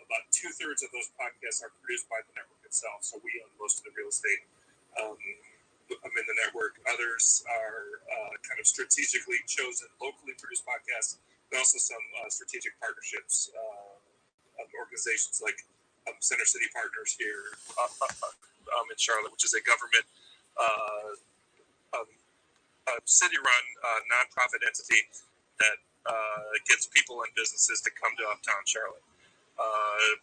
about 2/3 of those podcasts are produced by the network itself. So we own most of the real estate. I'm in the network. Others are kind of strategically chosen, locally produced podcasts, but also some strategic partnerships of organizations like Center City Partners here in Charlotte, which is a government city-run nonprofit entity that gets people and businesses to come to uptown Charlotte.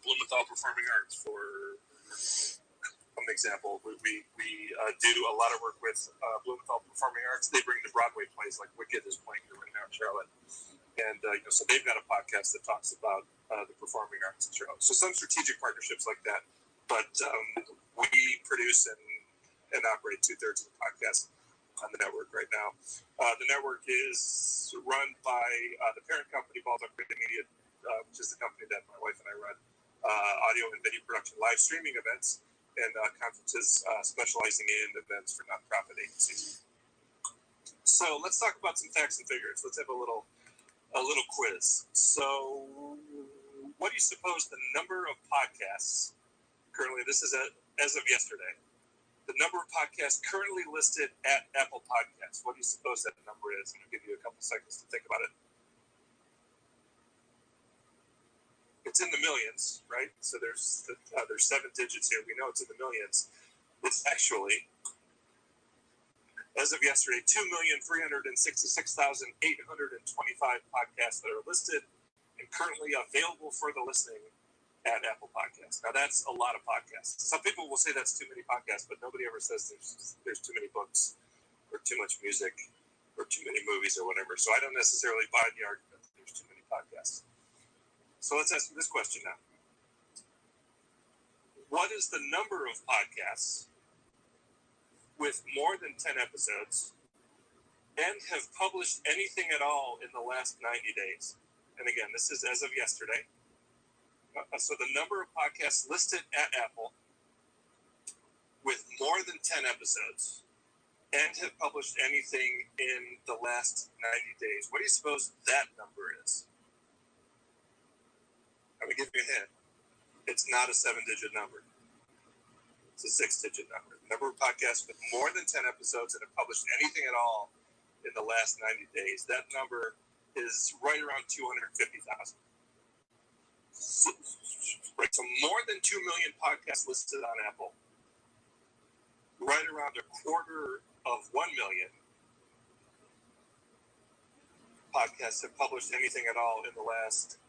Blumenthal Performing Arts, for an example, we do a lot of work with Blumenthal Performing Arts. They bring the Broadway plays like Wicked is playing here right now in Charlotte, and so they've got a podcast that talks about the performing arts in Charlotte. So some strategic partnerships like that, but we produce and operate 2/3 of the podcast on the network right now. The network is run by the parent company, Baltic Media, which is the company that my wife and I run audio and video production, live streaming events, and conferences specializing in events for nonprofit agencies. So let's talk about some facts and figures. Let's have a little quiz. So what do you suppose the number of podcasts currently, this is as of yesterday, the number of podcasts currently listed at Apple Podcasts? What do you suppose that number is? And I'll give you a couple seconds to think about it. It's in the millions, right? So there's 7 digits here. We know it's in the millions. It's actually, as of yesterday, 2,366,825 podcasts that are listed and currently available for the listening at Apple Podcasts. Now that's a lot of podcasts. Some people will say that's too many podcasts, but nobody ever says there's too many books or too much music or too many movies or whatever. So I don't necessarily buy the argument that there's too many podcasts. So let's ask this question now. What is the number of podcasts with more than 10 episodes and have published anything at all in the last 90 days? And again, this is as of yesterday. So the number of podcasts listed at Apple with more than 10 episodes and have published anything in the last 90 days. What do you suppose that number is? I'm going to give you a hint. It's not a 7-digit number. It's a 6-digit number. The number of podcasts with more than 10 episodes that have published anything at all in the last 90 days. That number is right around 250,000. Right, so more than 2 million podcasts listed on Apple. Right around 250,000 podcasts have published anything at all in the last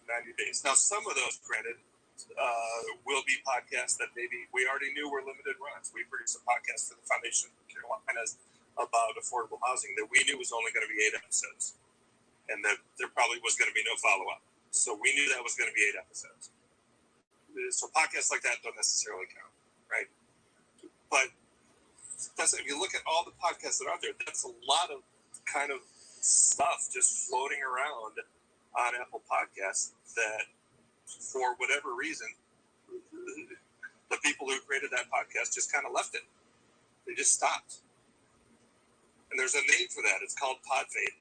90 days. Now, some of those, granted, will be podcasts that maybe we already knew were limited runs. We produced a podcast for the Foundation of Carolinas about affordable housing that we knew was only going to be 8 episodes, and that there probably was going to be no follow-up. So we knew that was going to be 8 episodes. So podcasts like that don't necessarily count, right? But if you look at all the podcasts that are out there, that's a lot of kind of stuff just floating around on Apple Podcasts that, for whatever reason, the people who created that podcast just kind of left it. They just stopped. And there's a name for that. It's called pod fade.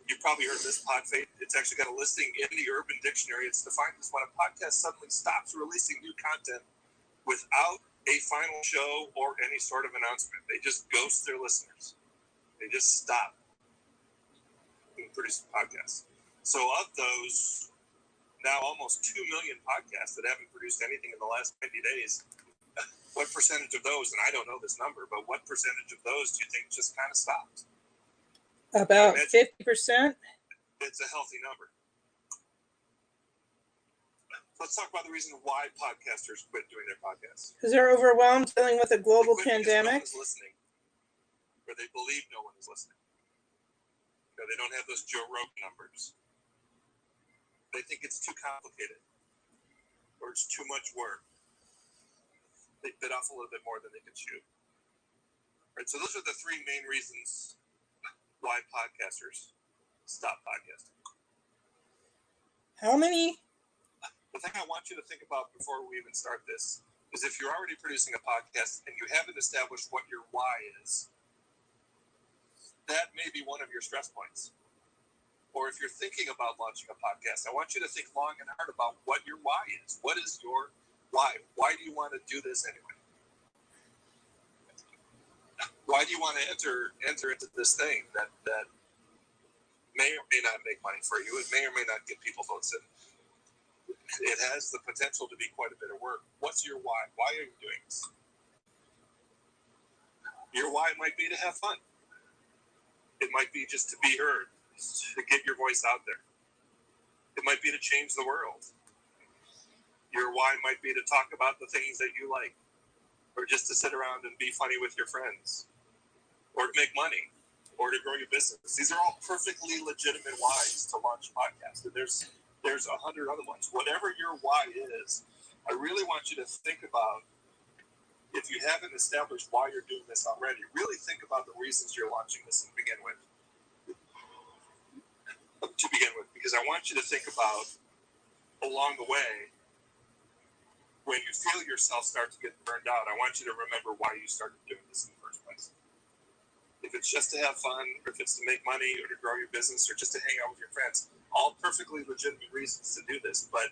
You've probably heard this, pod fade. It's actually got a listing in the Urban Dictionary. It's defined as when a podcast suddenly stops releasing new content without a final show or any sort of announcement. They just ghost their listeners. They just stop producing podcasts. So of those, now almost 2 million podcasts that haven't produced anything in the last 90 days, what percentage of those, and I don't know this number, but what percentage of those do you think just kind of stopped? About 50%? It's a healthy number. Let's talk about the reason why podcasters quit doing their podcasts. Because they're overwhelmed dealing with a global pandemic. No one is listening, or they believe no one is listening. They don't have those Joe Rogan numbers. They think it's too complicated, or it's too much work. They bit off a little bit more than they could chew. Right, so those are the 3 main reasons why podcasters stop podcasting. How many? The thing I want you to think about before we even start this is if you're already producing a podcast and you haven't established what your why is, that may be one of your stress points. or if you're thinking about launching a podcast, I want you to think long and hard about what your why is. What is your why? Why do you want to do this anyway? Why do you want to enter into this thing that may or may not make money for you? It may or may not get people votes in. It has the potential to be quite a bit of work. What's your why? Why are you doing this? Your why might be to have fun. It might be just to be heard, to get your voice out there. It might be to change the world. Your why might be to talk about the things that you like, or just to sit around and be funny with your friends, or to make money, or to grow your business. These are all perfectly legitimate whys to launch a podcast. And there's 100 other ones. Whatever your why is, I really want you to think about, if you haven't established why you're doing this already, really think about the reasons you're launching this to begin with. Because I want you to think about, along the way, when you feel yourself start to get burned out, I want you to remember why you started doing this in the first place. If it's just to have fun, or if it's to make money, or to grow your business, or just to hang out with your friends, all perfectly legitimate reasons to do this. But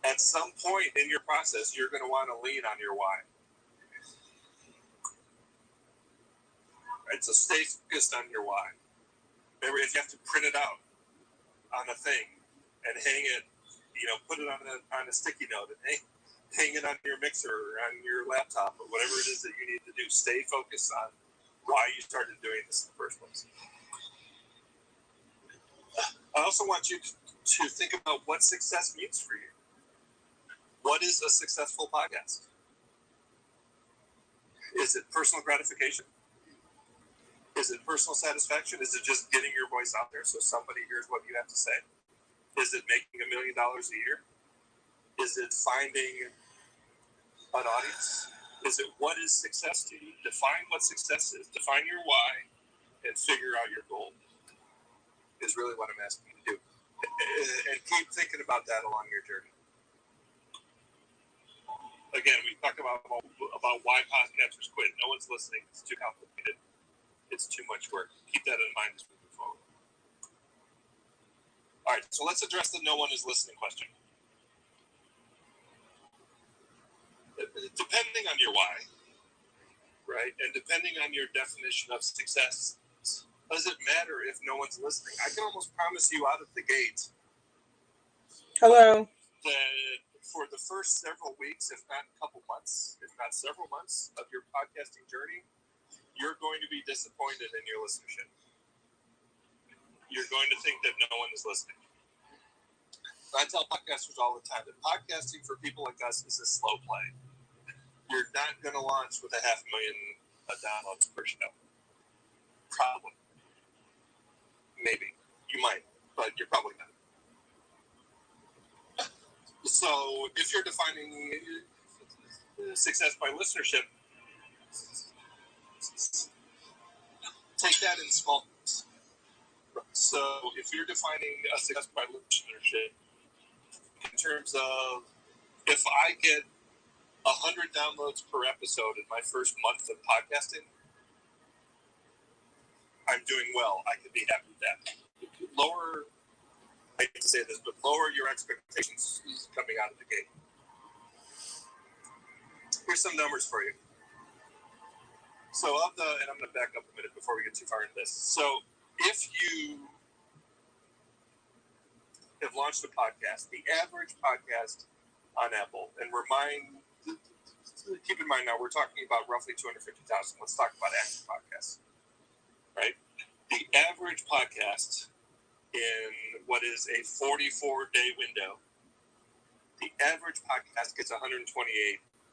at some point in your process, you're going to want to lean on your why. Right? So stay focused on your why. Maybe if you have to print it out on a thing and hang it, put it on a sticky note and hang it on your mixer or on your laptop or whatever it is that you need to do. Stay focused on why you started doing this in the first place. I also want you to think about what success means for you. What is a successful podcast? Is it personal gratification? Is it personal satisfaction? Is it just getting your voice out there so somebody hears what you have to say? Is it making $1 million a year? Is it finding an audience? What is success to you? Define what success is. Define your why and figure out your goal is really what I'm asking you to do. And keep thinking about that along your journey. Again, we talked about why podcasters quit. No one's listening. It's too complicated. It's too much work. Keep that in mind as we move forward. All right, so let's address the no one is listening question. Depending on your why, right, and depending on your definition of success, does it matter if no one's listening? I can almost promise you out of the gate. Hello. That for the first several weeks, if not a couple months, if not several months of your podcasting journey, you're going to be disappointed in your listenership. You're going to think that no one is listening. I tell podcasters all the time that podcasting for people like us is a slow play. You're not going to launch with 500,000 downloads per show. Probably. Maybe. You might, but you're probably not. So if you're defining success by listenership, take that in small things. So if you're defining a success by listenership in terms of, if I get 100 downloads per episode in my first month of podcasting, I'm doing well. I can be happy with that. Lower, I hate to say this, but lower your expectations coming out of the gate. Here's some numbers for you. So and I'm going to back up a minute before we get too far into this. So if you have launched a podcast, the average podcast on Apple, and keep in mind now, we're talking about roughly 250,000. Let's talk about active podcasts, right? The average podcast in what is a 44-day window, the average podcast gets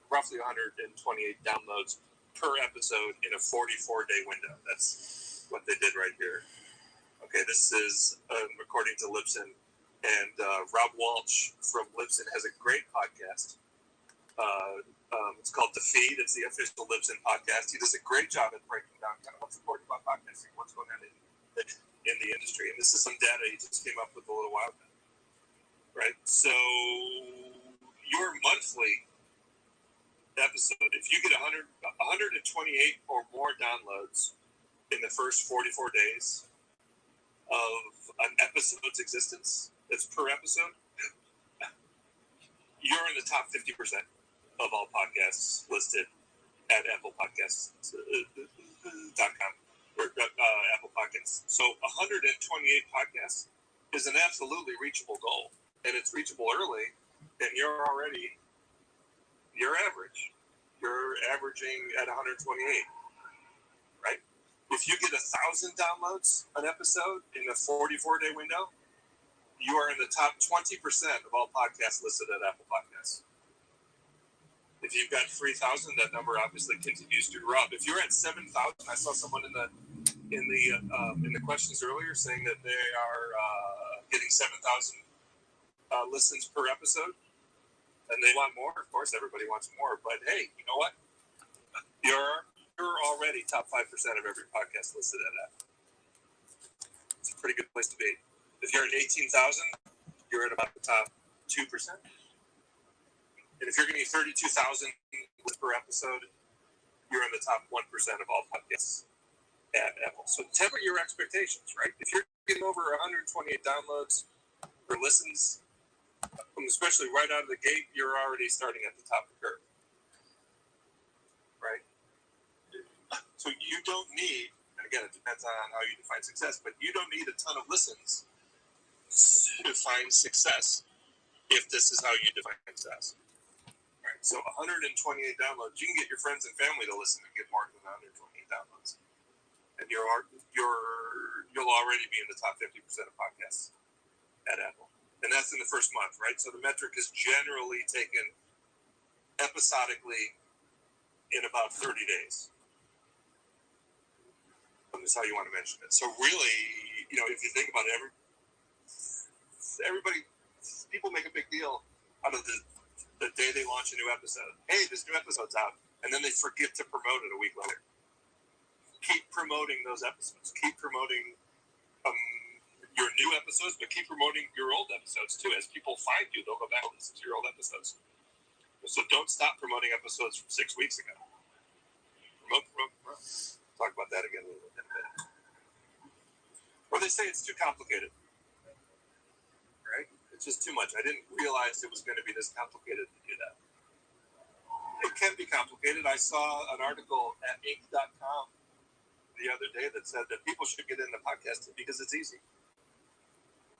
roughly 128 downloads per episode in a 44-day window. That's what they did right here. Okay, this is according to Libsyn, and Rob Walsh from Libsyn has a great podcast. It's called The Feed. It's the official Libsyn podcast. He does a great job at breaking down kind of what's important about podcasting, what's going on in the industry. And this is some data he just came up with a little while ago. Right? So your monthly episode, if you get 128 or more downloads in the first 44 days, of an episode's existence, that's per episode, you're in the top 50% of all podcasts listed at Apple Podcasts.com or Apple Podcasts. So 128 podcasts is an absolutely reachable goal, and it's reachable early, and you're average. You're averaging at 128, right? If you get 1,000 downloads an episode in a 44-day window, you are in the top 20% of all podcasts listed at Apple Podcasts. If you've got 3,000, that number obviously continues to grow up. If you're at 7,000, I saw someone in the questions earlier saying that they are getting 7,000 listens per episode, and they want more. Of course, everybody wants more. But hey, you know what? You're already top 5% of every podcast listed at Apple. It's a pretty good place to be. If you're at 18,000, you're at about the top 2%. And if you're getting 32,000 per episode, you're in the top 1% of all podcasts at Apple. So temper your expectations, right? If you're getting over 128 downloads or listens, especially right out of the gate, you're already starting at the top of the curve, right? So you don't need, and again, it depends on how you define success, but you don't need a ton of listens to find success if this is how you define success. Right? So 128 downloads, you can get your friends and family to listen and get more than 128 downloads. And you'll already be in the top 50% of podcasts at Apple. And that's in the first month, right? So the metric is generally taken episodically in about 30 days. That's how you want to mention it. So really, if you think about it, people make a big deal out of the day they launch a new episode. Hey, this new episode's out. And then they forget to promote it a week later. Keep promoting those episodes. Keep promoting your new episodes, but keep promoting your old episodes too. As people find you, they'll go back and listen to your old episodes. So don't stop promoting episodes from 6 weeks ago. Promote. Talk about that again in a minute. Or they say it's too complicated. Right? It's just too much. I didn't realize it was going to be this complicated to do that. It can be complicated. I saw an article at Inc.com the other day that said that people should get into podcasting because it's easy.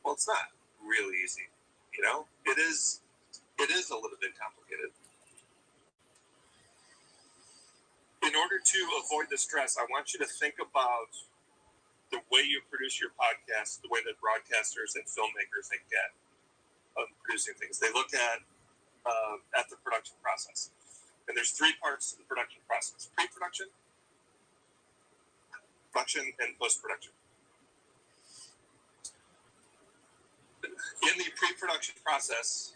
Well, it's not really easy. It is a little bit complicated. In order to avoid the stress, I want you to think about the way you produce your podcast, the way that broadcasters and filmmakers think at producing things. They look at the production process. And there's 3 parts to the production process: pre-production, production, and post-production. In the pre-production process,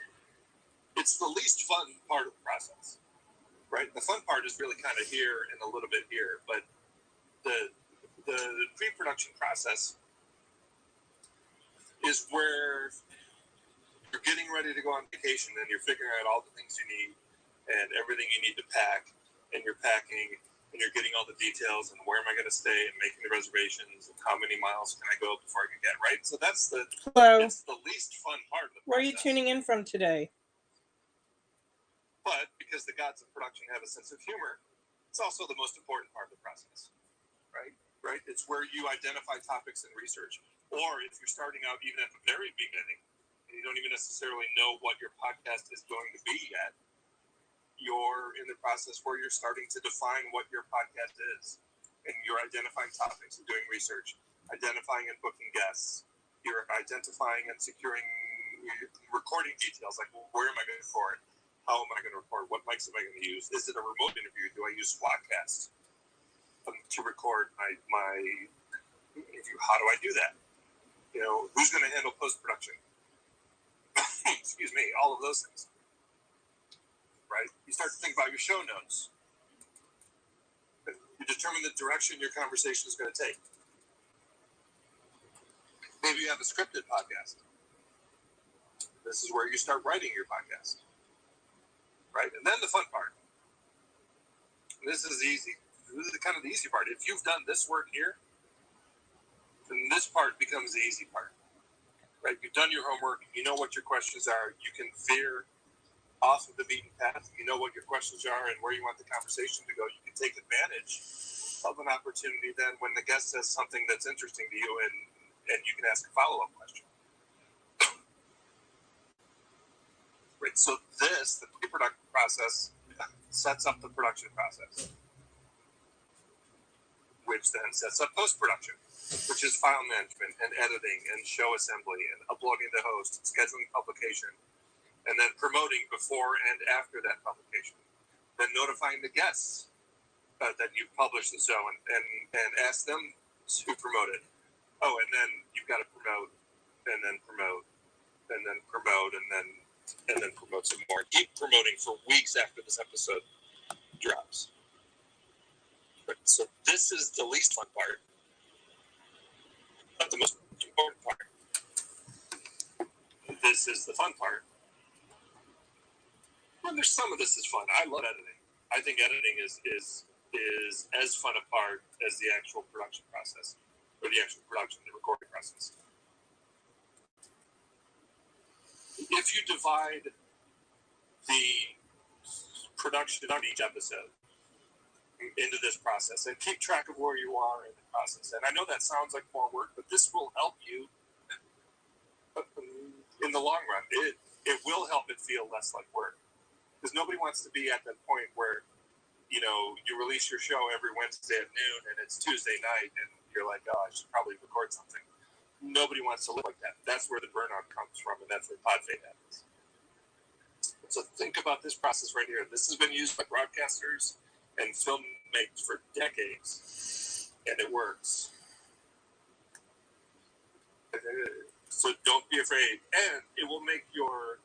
it's the least fun part of the process, right? The fun part is really kind of here and a little bit here, but the pre-production process is where you're getting ready to go on vacation and you're figuring out all the things you need and everything you need to pack, and you're packing and you're getting all the details and where am I going to stay and making the reservations and how many miles can I go before I can get, right? So that's the least fun part of the process. Where are you tuning in from today? But because the gods of production have a sense of humor, it's also the most important part of the process, right? It's where you identify topics and research. Or if you're starting out even at the very beginning and you don't even necessarily know what your podcast is going to be yet, you're in the process where you're starting to define what your podcast is. And you're identifying topics and doing research, identifying and booking guests. You're identifying and securing recording details, like where am I going to record? How am I going to record? What mics am I going to use? Is it a remote interview? Do I use Squadcast to record my interview? How do I do that? Who's going to handle post-production? Excuse me, all of those things. Right? You start to think about your show notes. You determine the direction your conversation is going to take. Maybe you have a scripted podcast. This is where you start writing your podcast. Right? And then the fun part. This is easy. This is kind of the easy part. If you've done this work here, And this part becomes the easy part, right? You've done your homework. You know what your questions are. You can veer off of the beaten path. You know what your questions are and where you want the conversation to go. You can take advantage of an opportunity then when the guest says something that's interesting to you, and you can ask a follow-up question. Right. So the pre-production process, sets up the production process, which then sets up post-production, which is file management and editing and show assembly and uploading to host, scheduling publication, and then promoting before and after that publication. Then notifying the guests that you've published the show and ask them to promote it. Oh, and then you've got to promote, and then promote, and then promote, and then promote some more. Keep promoting for weeks after this episode drops. So this is the least fun part, but the most important part. This is the fun part. Well, there's some of this is fun. I love editing. I think editing is as fun a part as the actual production process, or the actual production, the recording process. If you divide the production on each episode into this process and keep track of where you are in the process, and I know that sounds like more work, but this will help you in the long run. It will help it feel less like work, because nobody wants to be at that point where you release your show every Wednesday at noon and it's Tuesday night and you're like, oh, I should probably record something. Nobody wants to live like that. That's where the burnout comes from, and that's where pod fade happens. So think about this process right here. This has been used by broadcasters and filmmakers for decades, and it works. So don't be afraid, and it'll make your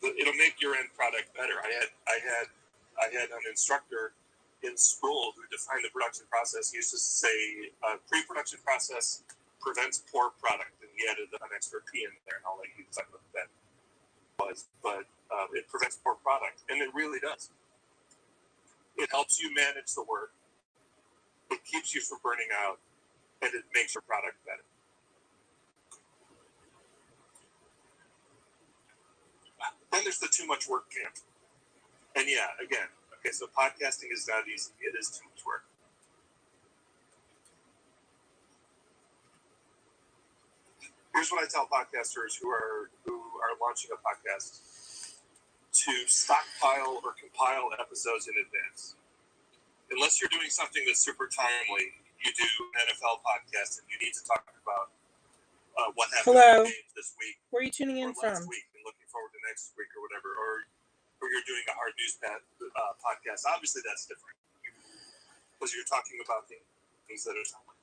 end product better. I had an instructor in school who defined the production process. He used to say pre-production process prevents poor product, and he added an extra P in there, and I'll let you decide what that was. But it prevents poor product, and it really does. It helps you manage the work. It keeps you from burning out, and it makes your product better. Then there's the too much work camp. And yeah, again, okay, so podcasting is not easy. It is too much work. Here's what I tell podcasters who are launching a podcast: to stockpile or compile episodes in advance. Unless you're doing something that's super timely, you do an NFL podcast and you need to talk about what happened in the game this week. Where are you tuning in from? Last week, and looking forward to next week or whatever, or you're doing a hard news podcast. Obviously, that's different because you're talking about things that are timely.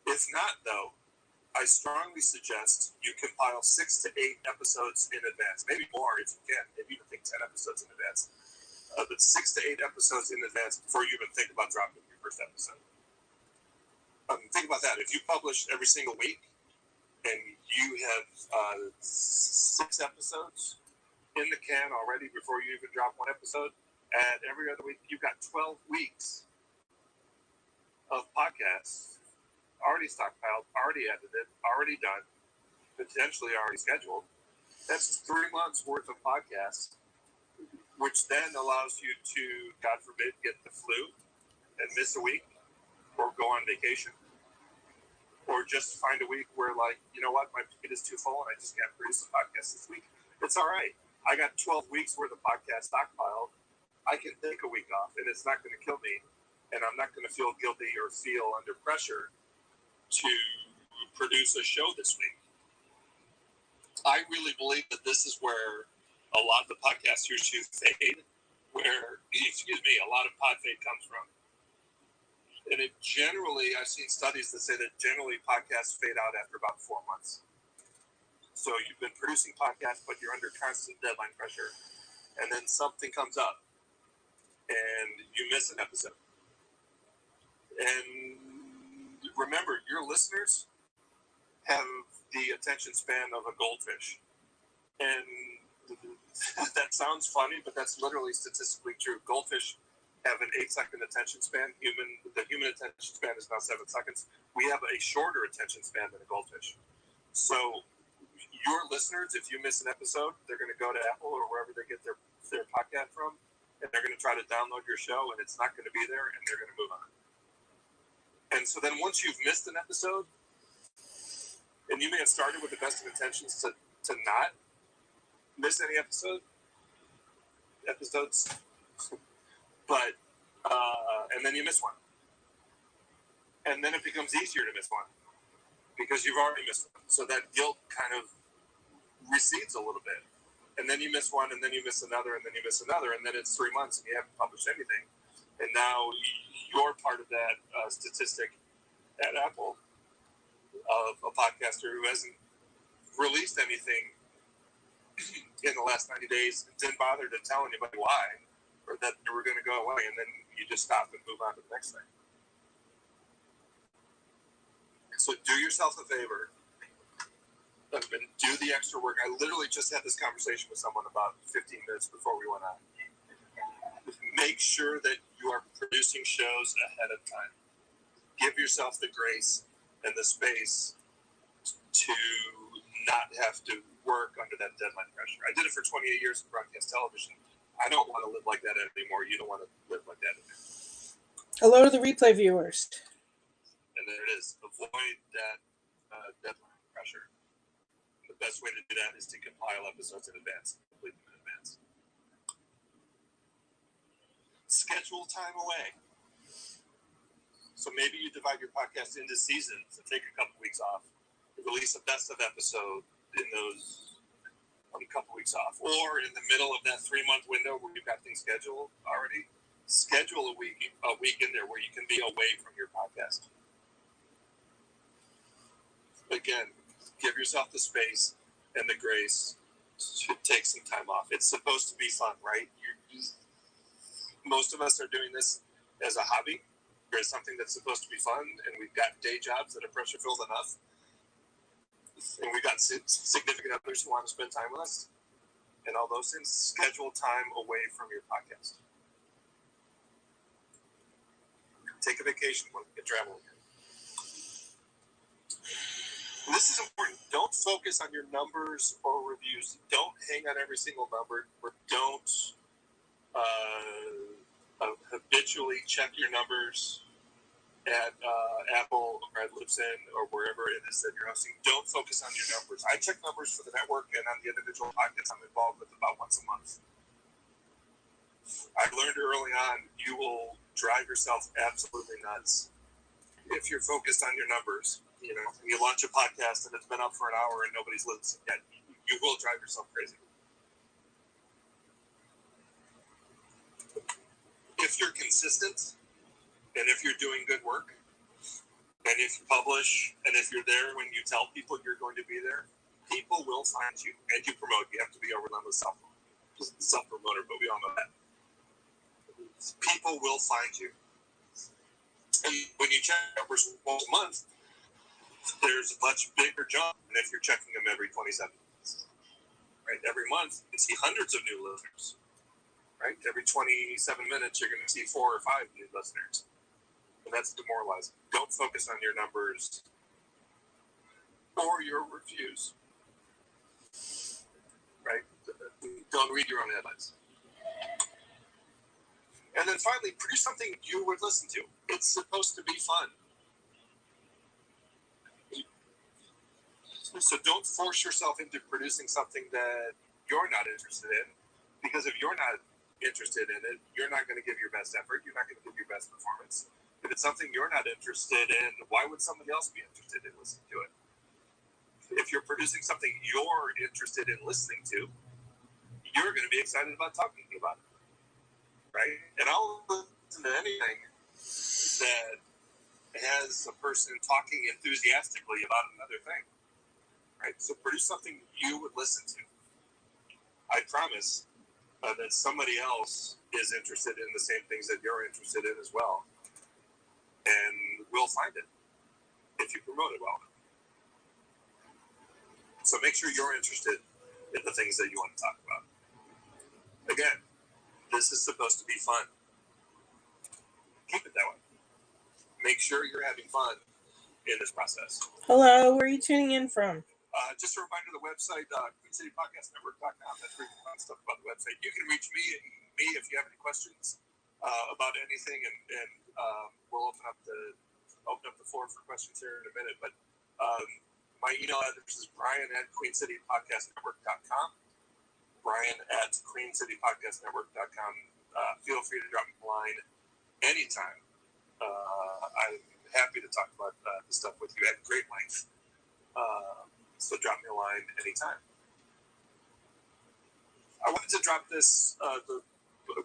If not, though, I strongly suggest you compile 6 to 8 episodes in advance, maybe more if you can, maybe even think 10 episodes in advance. But 6 to 8 episodes in advance before you even think about dropping your first episode. Think about that. If you publish every single week and you have 6 episodes in the can already before you even drop one episode, and every other week you've got 12 weeks of podcasts already stockpiled, already edited, already done, potentially already scheduled. That's 3 months worth of podcasts, which then allows you to, God forbid, get the flu and miss a week, or go on vacation, or just find a week where, like, you know what, my plate is too full and I just can't produce a podcast this week. It's all right. I got 12 weeks worth of podcast stockpiled. I can take a week off, and it's not going to kill me, and I'm not going to feel guilty or feel under pressure to produce a show this week. I really believe that this is where a lot of the podcasters who fade, a lot of pod fade comes from. And it generally, I've seen studies that say that generally podcasts fade out after about 4 months. So you've been producing podcasts, but you're under constant deadline pressure. And then something comes up and you miss an episode. And remember, your listeners have the attention span of a goldfish. And that sounds funny, but that's literally statistically true. Goldfish have an 8-second attention span. The human attention span is now 7 seconds. We have a shorter attention span than a goldfish. So your listeners, if you miss an episode, they're going to go to Apple or wherever they get their podcast from, and they're going to try to download your show, and it's not going to be there, and they're going to move on. And so then once you've missed an episode, and you may have started with the best of intentions to not miss any episodes, but and then you miss one, and then it becomes easier to miss one because you've already missed one. So that guilt kind of recedes a little bit, and then you miss one, and then you miss another, and then you miss another, and then it's 3 months and you haven't published anything, and now you're part of that statistic at Apple of a podcaster who hasn't released anything in the last 90 days and didn't bother to tell anybody why or that they were going to go away, and then you just stop and move on to the next thing. So do yourself a favor and do the extra work. I literally just had this conversation with someone about 15 minutes before we went on. Make sure that you are producing shows ahead of time. Give yourself the grace and the space to not have to work under that deadline pressure. I did it for 28 years in broadcast television. I don't want to live like that anymore. You don't want to live like that anymore. Hello to the replay viewers. And there it is. Avoid that deadline pressure. The best way to do that is to compile episodes in advance. Complete them in advance. Schedule time away. So maybe you divide your podcast into seasons and take a couple weeks off. Release a best of episode in those a couple weeks off, or in the middle of that 3-month window where you've got things scheduled already, schedule a week in there where you can be away from your podcast. Again, give yourself the space and the grace to take some time off. It's supposed to be fun, right? Most of us are doing this as a hobby. There's something that's supposed to be fun, and we've got day jobs that are pressure filled enough. And we've got significant others who want to spend time with us and all those things. Schedule time away from your podcast. Take a vacation when you get traveling. And this is important. Don't focus on your numbers or reviews. Don't hang on every single number, or don't habitually check your numbers at Apple or at Libsyn or wherever it is that you're hosting. Don't focus on your numbers. I check numbers for the network and on the individual podcasts I'm involved with about once a month. I learned early on you will drive yourself absolutely nuts if you're focused on your numbers. You know, when you launch a podcast and it's been up for an hour and nobody's listened yet, you will drive yourself crazy. If you're consistent, and if you're doing good work, and if you publish, and if you're there when you tell people you're going to be there, people will find you. And you promote. You have to be a relentless self-promoter, but we all know that. People will find you. And when you check numbers once a month, there's a much bigger jump than if you're checking them every 27 minutes. Right? Every month, you see hundreds of new listeners. Right? Every 27 minutes, you're going to see 4 or 5 new listeners. And that's demoralizing. Don't focus on your numbers or your reviews. Right? Don't read your own headlines. And then finally, produce something you would listen to. It's supposed to be fun. So don't force yourself into producing something that you're not interested in, because if you're not interested in it, you're not going to give your best effort. You're not going to give your best performance. If it's something you're not interested in, why would somebody else be interested in listening to it? If you're producing something you're interested in listening to, you're going to be excited about talking about it, right? And I'll listen to anything that has a person talking enthusiastically about another thing, right? So produce something you would listen to. I promise that somebody else is interested in the same things that you're interested in as well. And we'll find it if you promote it well. So make sure you're interested in the things that you want to talk about. Again, this is supposed to be fun. Keep it that way. Make sure you're having fun in this process. Hello, where are you tuning in from? Just a reminder, the website, QueenCityPodcastNetwork.com. That's where you can find stuff about the website. You can reach me if you have any questions about anything, and we'll open up the floor for questions here in a minute. But my email address is brian@QueenCityPodcastNetwork.com. brian@QueenCityPodcastNetwork.com. Feel free to drop me a line anytime. I'm happy to talk about this stuff with you at great length. So drop me a line anytime. I wanted to drop this the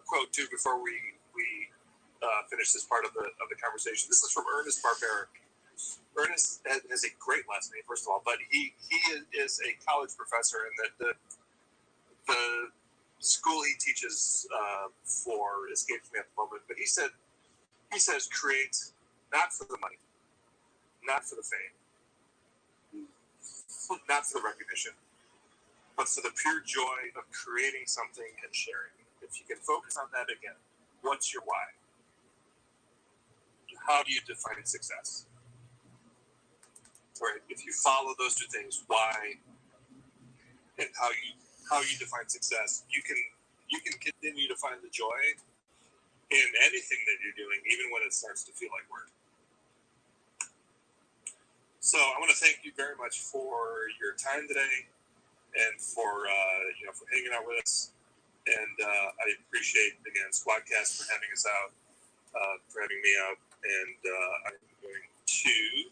quote too before we finish this part of the conversation. This is from Ernest Barbera. Ernest has a great last name, first of all, but he is a college professor, and the school he teaches for escapes me at the moment. But he says create not for the money, not for the fame, not for the recognition, but for the pure joy of creating something and sharing. If you can focus on that again, what's your why? How do you define success? Right. If you follow those two things, why and how you define success, you can continue to find the joy in anything that you're doing, even when it starts to feel like work. So I want to thank you very much for your time today, and for hanging out with us. And I appreciate again Squadcast for having us out, for having me out. And I'm going to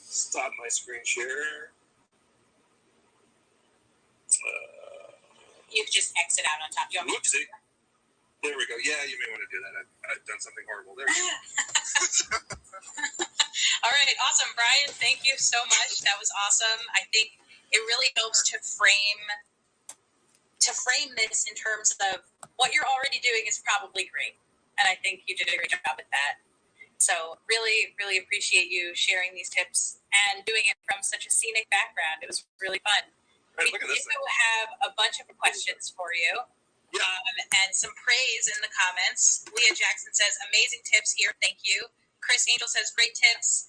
stop my screen share. You could just exit out on top. Whoopsie. There we go. Yeah, you may want to do that. I've done something horrible. There we go. All right. Awesome. Brian, thank you so much. That was awesome. I think it really helps to frame this in terms of what you're already doing is probably great. And I think you did a great job with that. So really, really appreciate you sharing these tips and doing it from such a scenic background. It was really fun. Right, look at this We do have a bunch of questions for you. Yeah. And some praise in the comments. Leah Jackson says, amazing tips here. Thank you. Chris Angel says, great tips.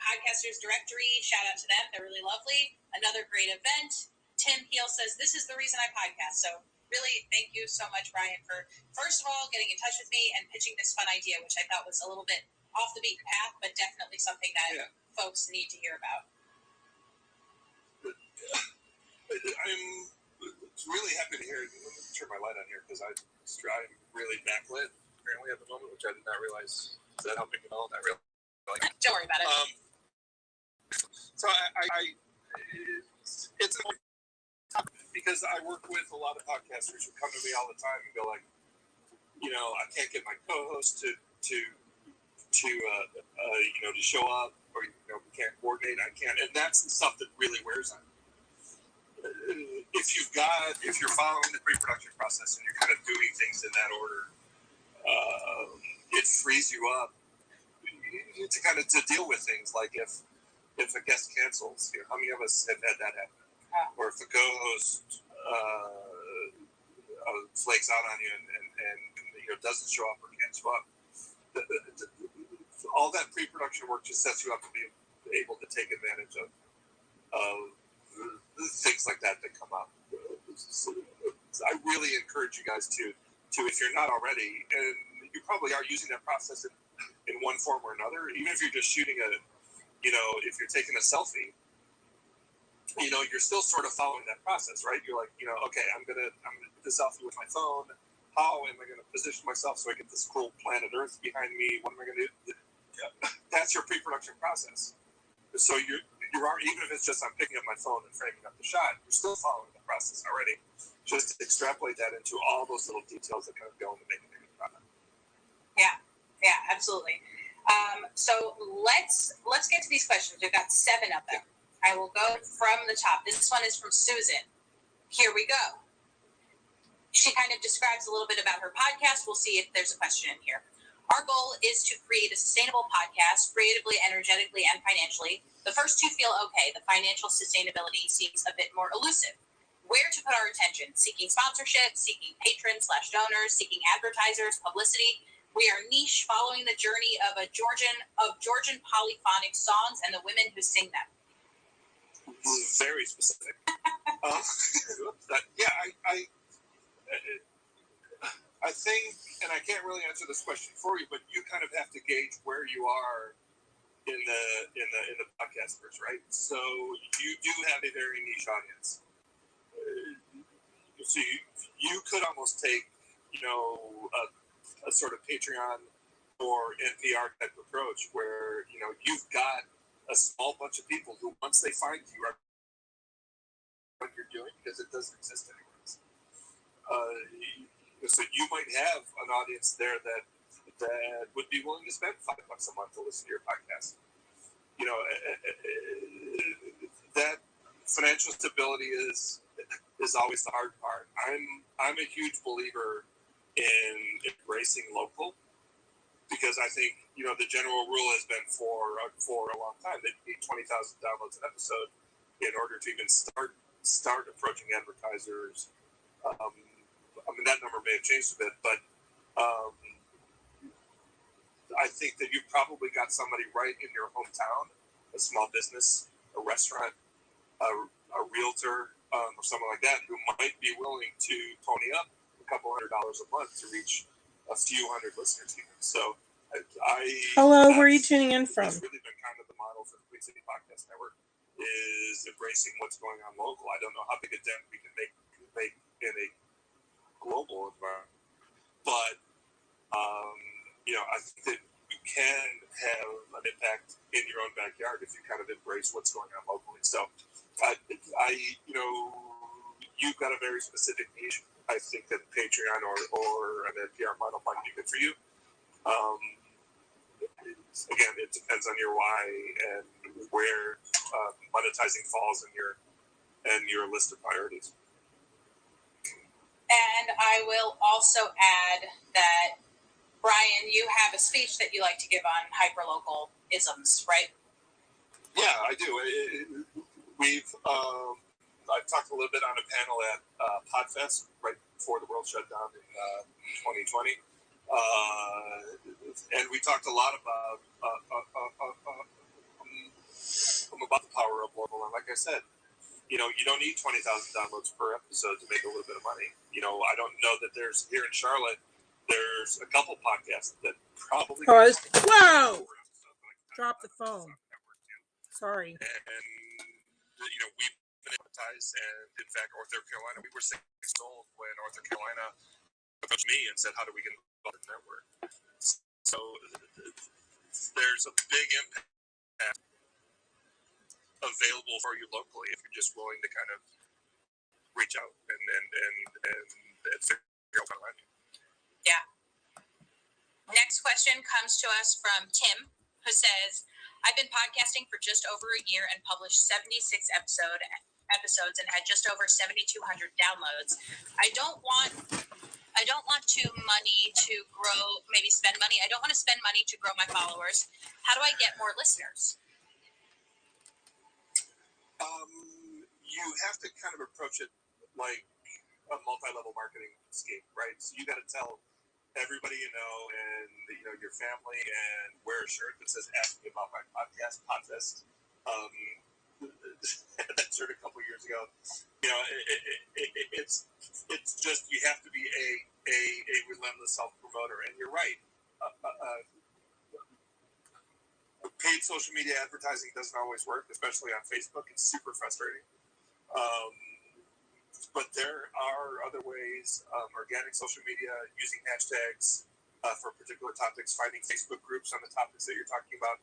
Podcasters Directory, shout out to them. They're really lovely. Another great event. Tim Peel says, this is the reason I podcast. So really, thank you so much, Brian, for, first of all, getting in touch with me and pitching this fun idea, which I thought was a little bit off the beaten path, but definitely something that folks need to hear about. I'm really happy to hear it. Let me turn my light on here because I'm really backlit apparently at the moment, which I did not realize. Is that helping at all? Not really. Don't worry about it. So it's important because I work with a lot of podcasters who come to me all the time and go like, I can't get my co-host to show up, or we can't coordinate. I can't, and that's the stuff that really wears on me. If you're following the pre-production process and you're kind of doing things in that order, it frees you up to kind of to deal with things like if a guest cancels. How many of us have had that happen? Or if the co-host flakes out on you and doesn't show up or can't show up, all that pre-production work just sets you up to be able to take advantage of things like that come up. I really encourage you guys to if you're not already, and you probably are using that process in one form or another, even if you're just shooting if you're taking a selfie, you're still sort of following that process, right? You're like, okay, I'm gonna do the selfie with my phone. How am I gonna position myself so I get this cool planet Earth behind me? What am I gonna do? That's your pre-production process. So you are, even if it's just I'm picking up my phone and framing up the shot, you're still following the process already. Just extrapolate that into all those little details that kind of go into making a good product. Yeah, absolutely. So let's get to these questions. We've got 7 of them. I will go from the top. This one is from Susan. Here we go. She kind of describes a little bit about her podcast. We'll see if there's a question in here. Our goal is to create a sustainable podcast, creatively, energetically, and financially. The first two feel okay. The financial sustainability seems a bit more elusive. Where to put our attention? Seeking sponsorship, seeking patrons/donors, seeking advertisers, publicity. We are niche, following the journey of Georgian polyphonic songs and the women who sing them. Very specific. I think, and I can't really answer this question for you, but you kind of have to gauge where you are in the podcasters, right? So you do have a very niche audience. So you could almost take, a sort of Patreon or NPR type approach where, you've got a small bunch of people who, once they find you, are what you're doing, because it doesn't exist anywhere else. So you might have an audience there that would be willing to spend $5 a month to listen to your podcast. That financial stability is always the hard part. I'm a huge believer in embracing local, because I think the general rule has been for a long time that you need 20,000 downloads an episode in order to even start approaching advertisers. That number may have changed a bit, but I think that you've probably got somebody right in your hometown, a small business, a restaurant, a realtor, or someone like that, who might be willing to pony up a couple $100 a month to reach a few hundred listeners even. So Hello, where are you tuning in from? That's really been kind of the model for the Queen City Podcast Network, is embracing what's going on local. I don't know how big a dent we can make in a global environment, but I think that you can have an impact in your own backyard if you kind of embrace what's going on locally. So you've got a very specific niche. I think that Patreon or an NPR model might be good for you. Again, it depends on your why and where monetizing falls in your list of priorities. And I will also add that, Brian, you have a speech that you like to give on hyperlocal isms, right? Yeah, I do. I've talked a little bit on a panel at Podfest right before the world shut down in 2020. And we talked a lot about the power of local. And like I said, you don't need 20,000 downloads per episode to make a little bit of money. I don't know that there's, here in Charlotte, there's a couple podcasts that probably... Whoa! Drop the phone. Sorry. And, we've been advertised, and in fact, North Carolina, we were 6 years old when North Carolina approached me and said, how do we get involved in the network? So there's a big impact available for you locally if you're just willing to kind of reach out and figure out what I do. Yeah. Next question comes to us from Tim, who says, I've been podcasting for just over a year and published 76 episodes and had just over 7,200 downloads. I don't want money to grow, maybe spend money. I don't want to spend money to grow my followers. How do I get more listeners? You have to kind of approach it like a multi-level marketing scheme, right? So you got to tell everybody and your family, and wear a shirt that says "Ask me about my podcast." Podfest. That shirt a couple years ago. It's just, you have to be a relentless self-promoter, and you're right. Paid social media advertising doesn't always work, especially on Facebook. It's super frustrating. But there are other ways, organic social media, using hashtags for particular topics, finding Facebook groups on the topics that you're talking about.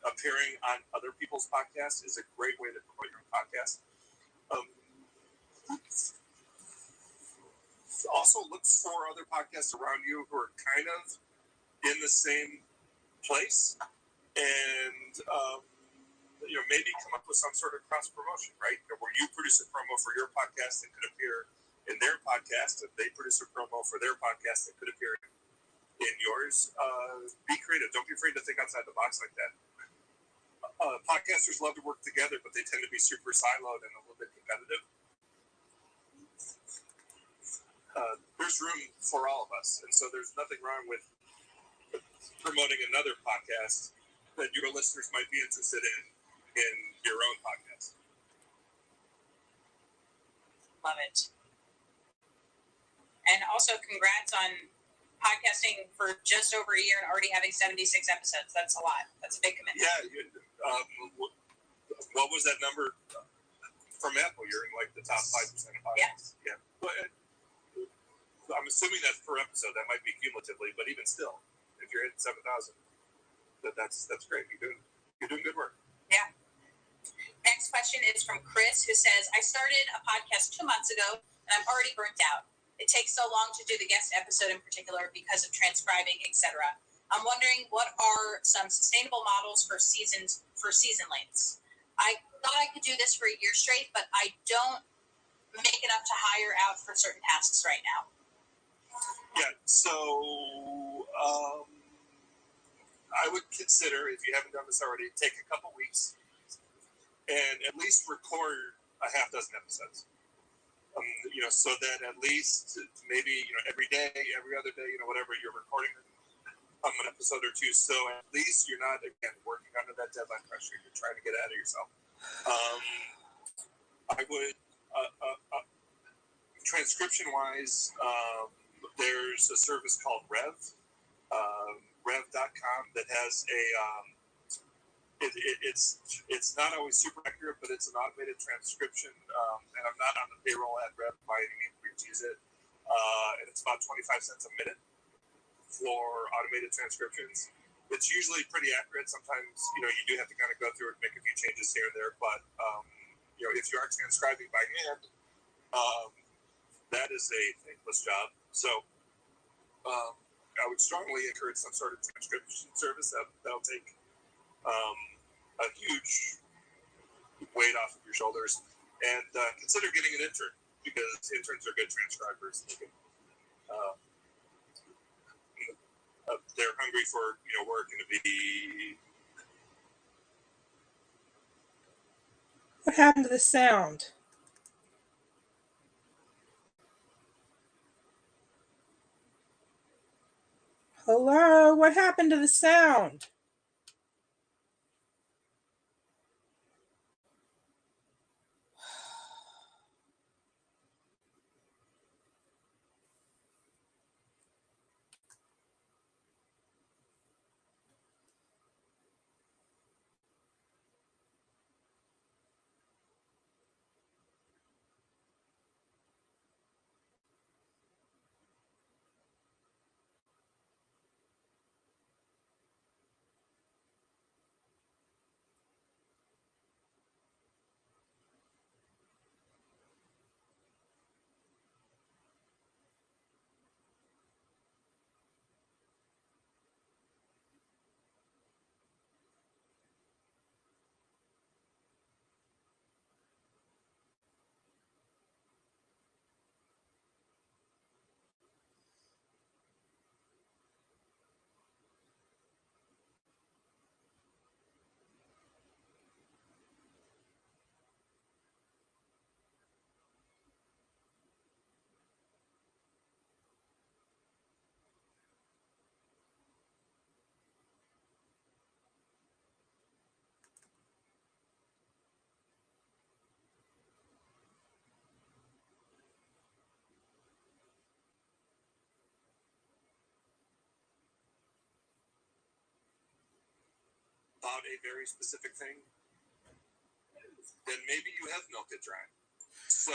Appearing on other people's podcasts is a great way to promote your own podcast. Also look for other podcasts around you who are kind of in the same place, and maybe come up with some sort of cross promotion, right? Where you produce a promo for your podcast that could appear in their podcast, and they produce a promo for their podcast that could appear in yours. Be creative. Don't be afraid to think outside the box like that. Podcasters love to work together, but they tend to be super siloed and a little bit competitive. There's there's room for all of us, and so there's nothing wrong with promoting another podcast that your listeners might be interested in your own podcast. Love it. And also, congrats on podcasting for just over a year and already having 76 episodes. That's a lot. That's a big commitment. Yeah. What was that number from Apple? You're in like the top 5% of podcasts. Yeah. But I'm assuming that's per episode. That might be cumulatively, but even still, if you're hitting 7,000, that's great. You're doing good work. Yeah. Next question is from Chris, who says, I started a podcast 2 months ago and I'm already burnt out. It takes so long to do the guest episode in particular because of transcribing, etc. I'm wondering, what are some sustainable models for season lengths? I thought I could do this for a year straight, but I don't make enough to hire out for certain tasks right now. Yeah, so I would consider, if you haven't done this already, take a couple weeks and at least record a half dozen episodes. So that at least maybe, every day, every other day, whatever, you're recording an episode or two. So at least you're not, again, working under that deadline pressure. You're trying to get out of yourself. I would, transcription-wise, there's a service called Rev, rev.com, that has a, it's not always super accurate, but it's an automated transcription, and I'm not on the payroll at Rev by any means. We use it, and it's about 25 cents a minute for automated transcriptions. It's usually pretty accurate. Sometimes, you do have to kind of go through it and make a few changes here and there, but, if you are transcribing by hand, that is a thankless job. So, I would strongly encourage some sort of transcription service that'll take a huge weight off of your shoulders, and consider getting an intern, because interns are good transcribers. They're hungry for work and to be. What happened to the sound? Hello, what happened to the sound? About a very specific thing, then maybe you have milked it dry. So,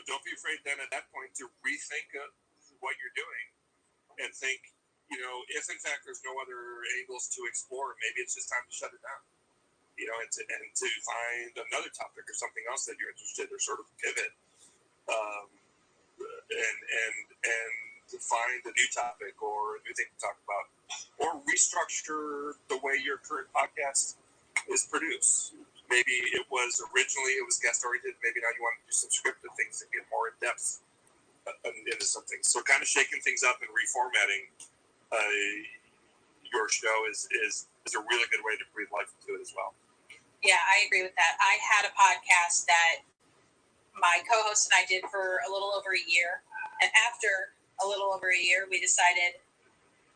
don't be afraid then at that point to rethink what you're doing and think, if in fact there's no other angles to explore, maybe it's just time to shut it down. And to find another topic or something else that you're interested, or sort of pivot, and to find a new topic or a new thing to talk about, or restructure the way your current podcast is produced. Maybe it was guest oriented. Maybe now you want to do some scripted things and get more in depth into something. So kind of shaking things up and reformatting your show is a really good way to breathe life into it as well. Yeah, I agree with that. I had a podcast that my co-host and I did for a little over a year. And after a little over a year, we decided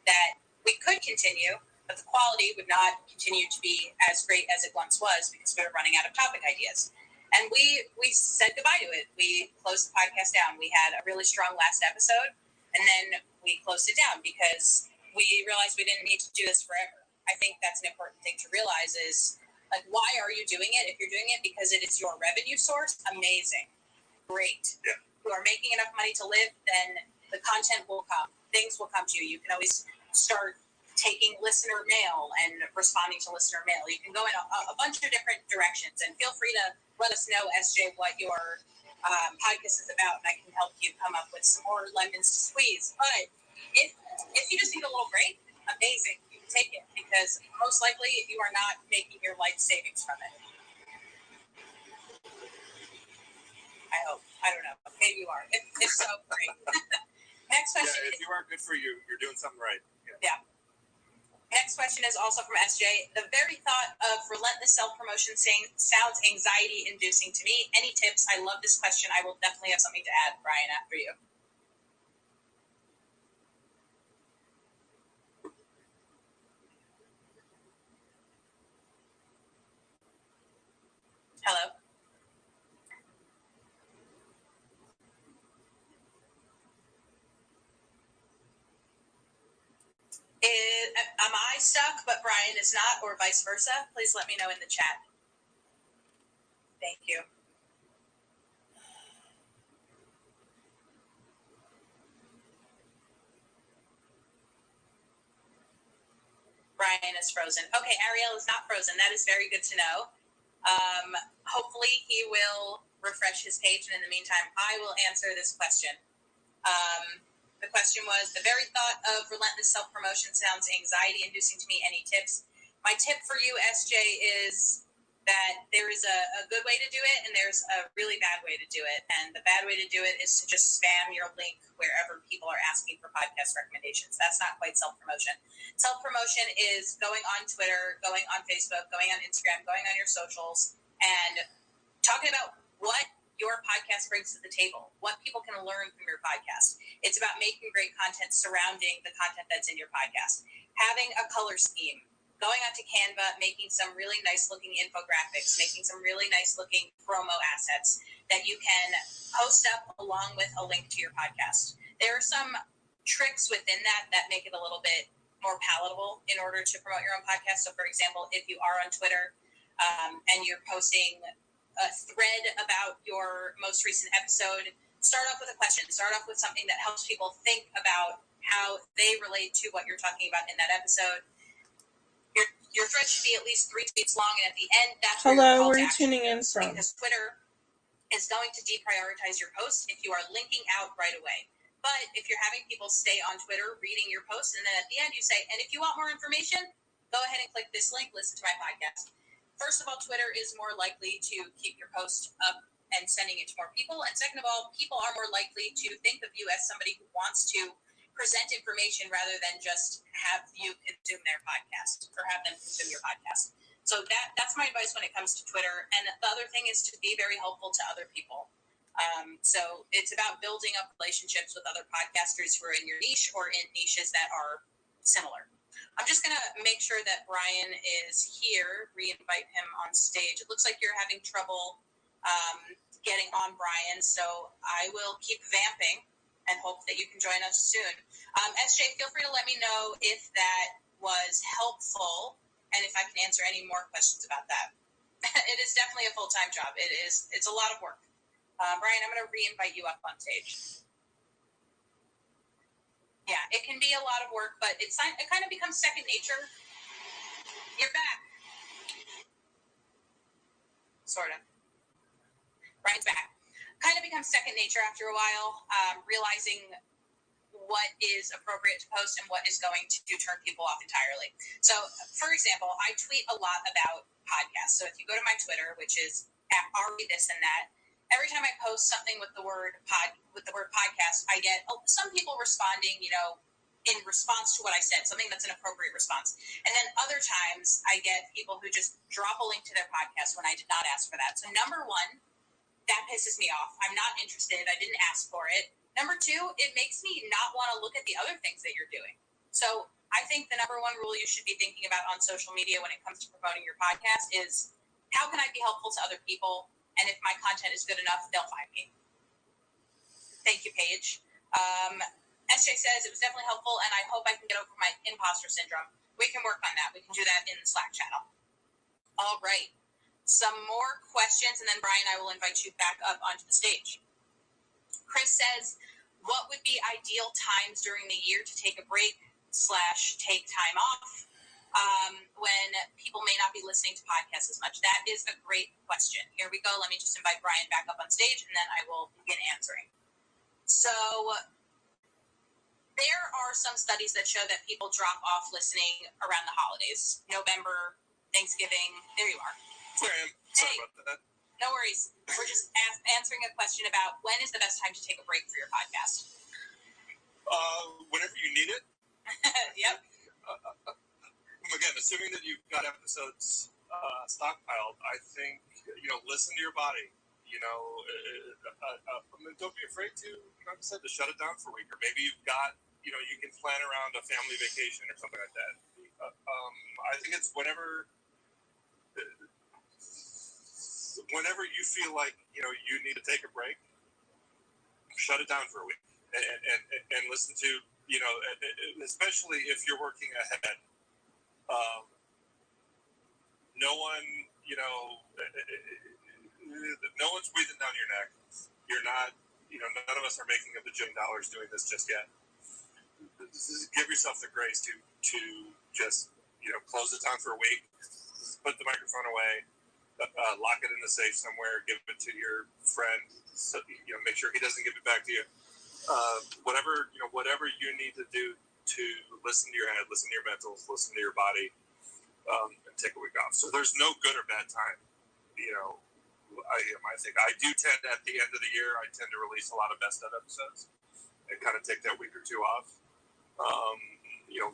that we could continue, but the quality would not continue to be as great as it once was because we were running out of topic ideas. And we said goodbye to it. We closed the podcast down. We had a really strong last episode, and then we closed it down because we realized we didn't need to do this forever. I think that's an important thing to realize is, like, why are you doing it? If you're doing it because it is your revenue source, amazing. Great. Yeah. If you are making enough money to live, then the content will come. Things will come to you. You can always start taking listener mail and responding to listener mail. You can go in a bunch of different directions, and feel free to let us know, SJ, what your podcast is about, and I can help you come up with some more lemons to squeeze. But if you just need a little break, amazing. You can take it because most likely you are not making your life savings from it. I hope. I don't know. Maybe you are. If so, great. Next question. Yeah, if you are, good for you. You're doing something right. Yeah. Next question is also from SJ. The very thought of relentless self-promotion sounds anxiety-inducing to me. Any tips? I love this question. I will definitely have something to add, Brian, after you. Hello? Am I stuck, but Brian is not, or vice versa? Please let me know in the chat. Thank you. Brian is frozen. Okay, Ariel is not frozen. That is very good to know. Hopefully he will refresh his page, and in the meantime, I will answer this question. The question was, the very thought of relentless self-promotion sounds anxiety-inducing to me. Any tips? My tip for you, SJ, is that there is a good way to do it, and there's a really bad way to do it. And the bad way to do it is to just spam your link wherever people are asking for podcast recommendations. That's not quite self-promotion. Self-promotion is going on Twitter, going on Facebook, going on Instagram, going on your socials, and talking about what your podcast brings to the table, what people can learn from your podcast. It's about making great content surrounding the content that's in your podcast. Having a color scheme, going onto Canva, making some really nice looking infographics, making some really nice looking promo assets that you can post up along with a link to your podcast. There are some tricks within that make it a little bit more palatable in order to promote your own podcast. So for example, if you are on Twitter and you're posting a thread about your most recent episode, start off with a question. Start off with something that helps people think about how they relate to what you're talking about in that episode. Your thread should be at least 3 tweets long, and at the end, that's where Hello, your call where to are you action tuning in goes, from? because Twitter is going to deprioritize your posts if you are linking out right away. But if you're having people stay on Twitter reading your post, and then at the end you say, and if you want more information, go ahead and click this link, listen to my podcast. First of all, Twitter is more likely to keep your post up and sending it to more people. And second of all, people are more likely to think of you as somebody who wants to present information rather than just have you consume their podcast or have them consume your podcast. So that's my advice when it comes to Twitter. And the other thing is to be very helpful to other people. So it's about building up relationships with other podcasters who are in your niche or in niches that are similar. I'm just going to make sure that Brian is here, re-invite him on stage. It looks like you're having trouble getting on, Brian, so I will keep vamping and hope that you can join us soon. SJ, feel free to let me know if that was helpful and if I can answer any more questions about that. It is definitely a full-time job. It's a lot of work. Brian, I'm going to re-invite you up on stage. Yeah, it can be a lot of work, but it kind of becomes second nature. You're back. Sort of. Brian's back. Kind of becomes second nature after a while, realizing what is appropriate to post and what is going to turn people off entirely. So, for example, I tweet a lot about podcasts. So if you go to my Twitter, which is @ReThisAndThat, every time I post something with the word podcast, I get some people responding, in response to what I said, something that's an appropriate response. And then other times I get people who just drop a link to their podcast when I did not ask for that. So number one, that pisses me off. I'm not interested. I didn't ask for it. Number two, it makes me not want to look at the other things that you're doing. So I think the number one rule you should be thinking about on social media when it comes to promoting your podcast is, how can I be helpful to other people? And if my content is good enough, they'll find me. Thank you, Paige. SJ says it was definitely helpful, and I hope I can get over my imposter syndrome. We can work on that. We can do that in the Slack channel. All right. Some more questions, and then Brian, I will invite you back up onto the stage. Chris says, what would be ideal times during the year to take a break / take time off when people may not be listening to podcasts as much? That is a great question. Here we go. Let me just invite Brian back up on stage, and then I will begin answering. So there are some studies that show that people drop off listening around the holidays, November, Thanksgiving. There you are. Sorry about that. No worries. We're just answering a question about when is the best time to take a break for your podcast. Whenever you need it. Yep. Again, assuming that you've got episodes stockpiled, I think, listen to your body. Don't be afraid to, like I said, to shut it down for a week. Or maybe you've got, you can plan around a family vacation or something like that. I think it's whenever you feel like, you need to take a break, shut it down for a week and listen to, especially if you're working ahead. No one, no one's breathing down your neck. You're not, none of us are making $1 bajillion doing this just yet. Give yourself the grace to just, close it down for a week, put the microphone away, lock it in the safe somewhere, give it to your friend, so, make sure he doesn't give it back to you. Whatever you need to do to listen to your head, listen to your mentals, listen to your body, and take a week off. So there's no good or bad time. I think I do tend, at the end of the year, I tend to release a lot of best of episodes and kind of take that week or two off.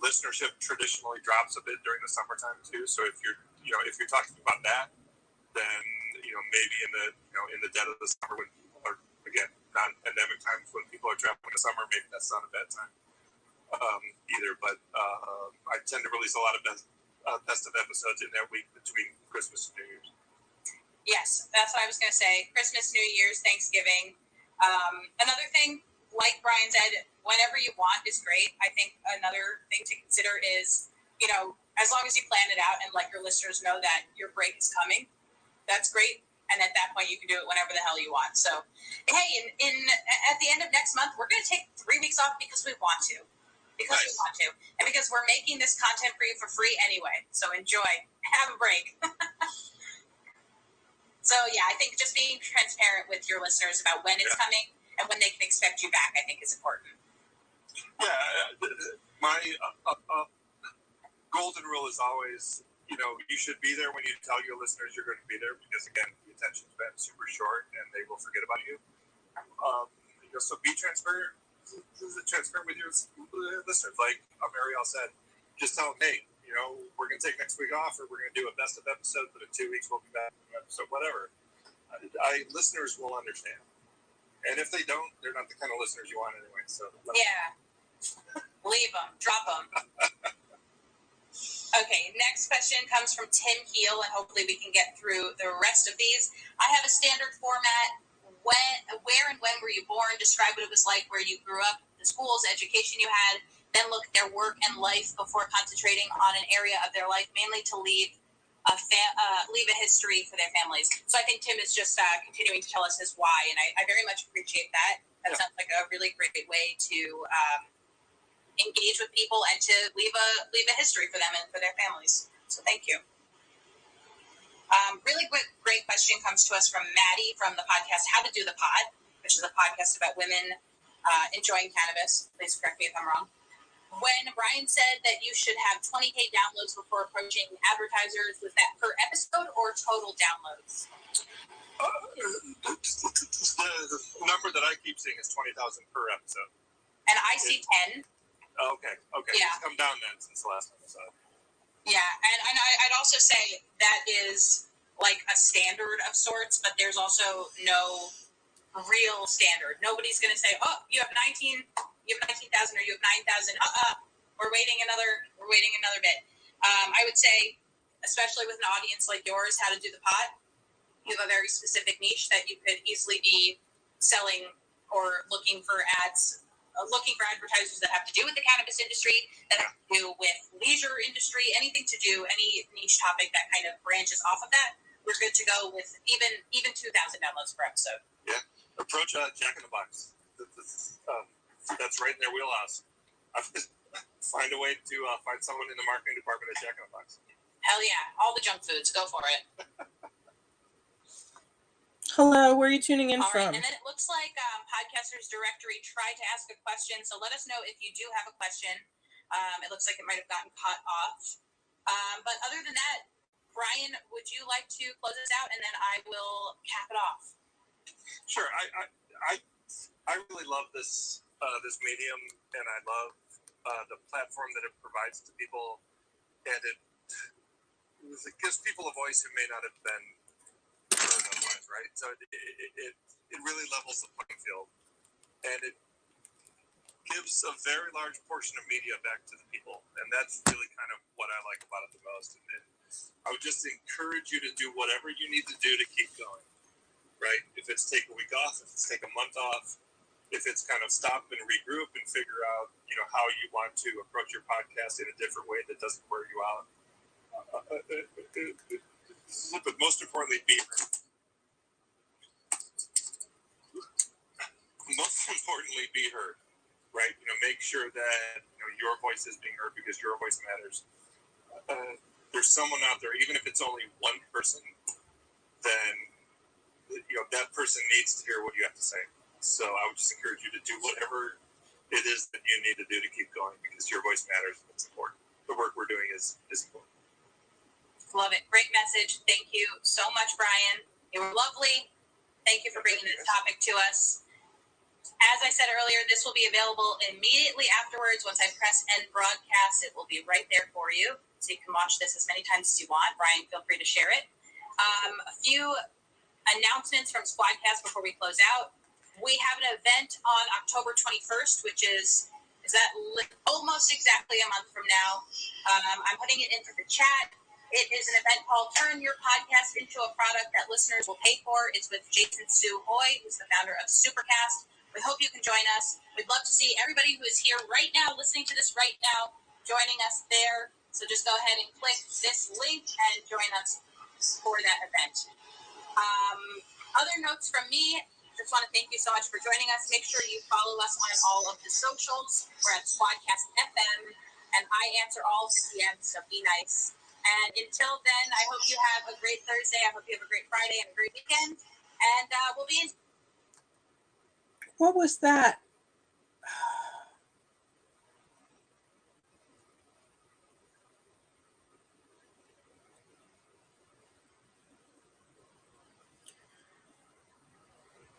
Listenership traditionally drops a bit during the summertime too. So if you're talking about that, then maybe in the dead of the summer, when people are, again, non-pandemic times, when people are traveling in the summer, maybe that's not a bad time either. But I tend to release a lot of best of episodes in that week between Christmas and New Year's. Yes, that's what I was going to say. Christmas, New Year's, Thanksgiving. Another thing, like Brian said, whenever you want is great. I think another thing to consider is, as long as you plan it out and let your listeners know that your break is coming, that's great. And at that point, you can do it whenever the hell you want. So, hey, at the end of next month, we're going to take 3 weeks off because we want to. Because we want to. And because we're making this content for you for free anyway. So enjoy. Have a break. So, yeah, I think just being transparent with your listeners about when it's coming and when they can expect you back, I think is important. Yeah, my golden rule is always, you should be there when you tell your listeners you're going to be there, because, again, the attention span is super short and they will forget about you. So be transparent with your listeners. Like Marielle said, just tell them, hey, we're going to take next week off, or we're going to do a best of episode, but in 2 weeks we'll be back. So whatever. Listeners will understand. And if they don't, they're not the kind of listeners you want anyway. So leave them, drop them. Okay, next question comes from Tim Heel, and hopefully we can get through the rest of these. I have a standard format. Where and when were you born? Describe what it was like where you grew up, the schools, education you had, then look at their work and life before concentrating on an area of their life, mainly to leave a history for their families. So I think Tim is just continuing to tell us his why, and I very much appreciate that. That sounds like a really great way to engage with people and to leave a history for them and for their families. So thank you. Really great question comes to us from Maddie from the podcast How to Do the Pod, which is a podcast about women enjoying cannabis. Please correct me if I'm wrong. When Brian said that you should have 20K downloads before approaching advertisers, was that per episode or total downloads? The number that I keep seeing is 20,000 per episode. And I see 10. Okay. Yeah. It's come down then since the last episode. Yeah, and I'd also say that is like a standard of sorts, but there's also no real standard. Nobody's going to say, "Oh, you have 19,000 or you have 9,000." We're waiting another bit. I would say, especially with an audience like yours, how to do the pod. You have a very specific niche that you could easily be selling or looking for advertisers that have to do with the cannabis industry, that have to do with leisure industry, anything to do, any niche topic that kind of branches off of that. We're good to go with even 2,000 downloads per episode. Yeah, approach Jack in the Box. That's right in their wheelhouse. Find a way to find someone in the marketing department at Jack in the Box. Hell yeah, all the junk foods, go for it. Hello, where are you tuning in All from? right, and then it looks like Podcasters Directory tried to ask a question, so let us know if you do have a question. It looks like it might have gotten cut off. But other than that, Brian, would you like to close us out, and then I will cap it off? Sure. I really love this medium, and I love the platform that it provides to people, and it gives people a voice who may not have been heard otherwise, right? So it really levels the playing field, and it gives a very large portion of media back to the people, and that's really kind of what I like about it the most. And I would just encourage you to do whatever you need to do to keep going, right? If it's take a week off, if it's take a month off, if it's kind of stop and regroup and figure out, how you want to approach your podcast in a different way that doesn't wear you out. But most importantly, be heard. Most importantly, be heard, right? Make sure that your voice is being heard, because your voice matters. There's someone out there, even if it's only one person, then that person needs to hear what you have to say. So I would just encourage you to do whatever it is that you need to do to keep going, because your voice matters and it's important. The work we're doing is important. Love it. Great message. Thank you so much, Brian. You were lovely. Thank you for bringing this topic to us. As I said earlier, this will be available immediately afterwards. Once I press end broadcast, it will be right there for you. So you can watch this as many times as you want. Brian, feel free to share it. A few announcements from Squadcast before we close out. We have an event on October 21st, which is that almost exactly a month from now. I'm putting it into the chat. It is an event called Turn Your Podcast into a Product That Listeners Will Pay For. It's with Jason Sue Hoy, who's the founder of Supercast. We hope you can join us. We'd love to see everybody who is here right now, listening to this right now, joining us there. So just go ahead and click this link and join us for that event. Other notes from me. Just want to thank you so much for joining us. Make sure you follow us on all of the socials. We're at Squadcast FM, and I answer all of the DMs, so be nice. And until then, I hope you have a great Thursday. I hope you have a great Friday and a great weekend. And we'll be in. What was that?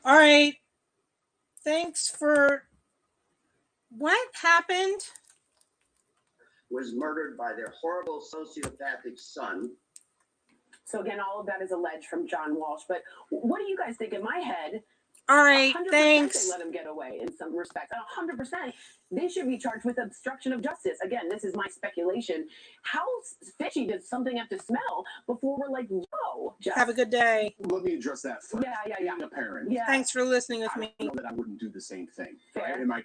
All right. Thanks for... What happened? Was murdered by their horrible sociopathic son. So again, all of that is alleged from John Walsh. But what do you guys think? In my head, All right, 100% thanks. they let him get away in some respects. 100%. They should be charged with obstruction of justice. Again, this is my speculation. How fishy does something have to smell before we're like, yo, Jeff? Have a good day. Let me address that first. Yeah. Being a parent, Yeah. Thanks for listening with I me. don't know that I wouldn't do the same thing. Fair. Right? In my